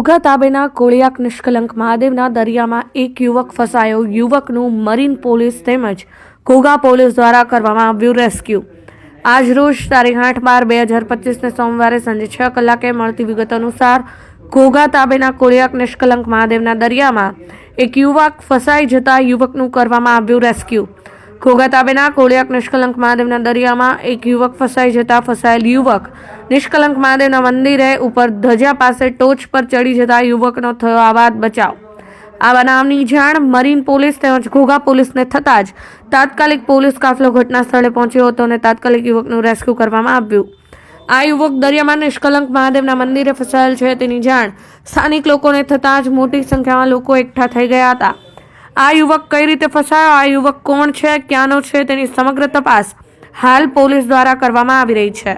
ઘોઘા તાબેના કોળિયાક નિષ્કલંક મહાદેવના દરિયામાં એક યુવક ફસાયો. યુવકનું મરીન પોલીસ તેમજ ઘોઘા પોલીસ દ્વારા કરવામાં આવ્યું રેસ્ક્યુ. આજરોજ તારીખ 8/12/2025 સોમવારે સાંજે 6 કલાકે મળતી વિગત અનુસાર ઘોઘા તાબેના કોળિયાક નિષ્કલંક મહાદેવના દરિયામાં એક યુવક ફસાઈ જતા યુવકનું કરવામાં આવ્યું રેસ્ક્યુ. ઘોઘા તાબેના કોળિયાક નિષ્કલંક મહાદેવના દરિયામાં એક યુવક ફસાઈ જતા ફસાયેલ યુવક નિષ્કલંક મહાદેવના મંદિરે ઉપર ધજા પાસે ટોચ પર ચડી જતા યુવકનો થયો આબાદ બચાવ. આ બનાવની જાણ મરીન પોલીસ તેમજ ઘોઘા પોલીસને થતાં જ તાત્કાલિક પોલીસ કાફલો ઘટના સ્થળે પહોંચ્યો હતો અને તાત્કાલિક યુવકનું રેસ્ક્યુ કરવામાં આવ્યું. આ યુવક દરિયામાં નિષ્કલંક મહાદેવના મંદિરે ફસાયેલ છે તેની જાણ સ્થાનિક લોકોને થતાં જ મોટી સંખ્યામાં લોકો એકઠા થઈ ગયા હતા. આ યુવક કઈ રીતે ફસાયો, આ યુવક કોણ છે, ક્યાંનો છે તેની સમગ્ર તપાસ હાલ પોલીસ દ્વારા કરવામાં આવી રહી છે.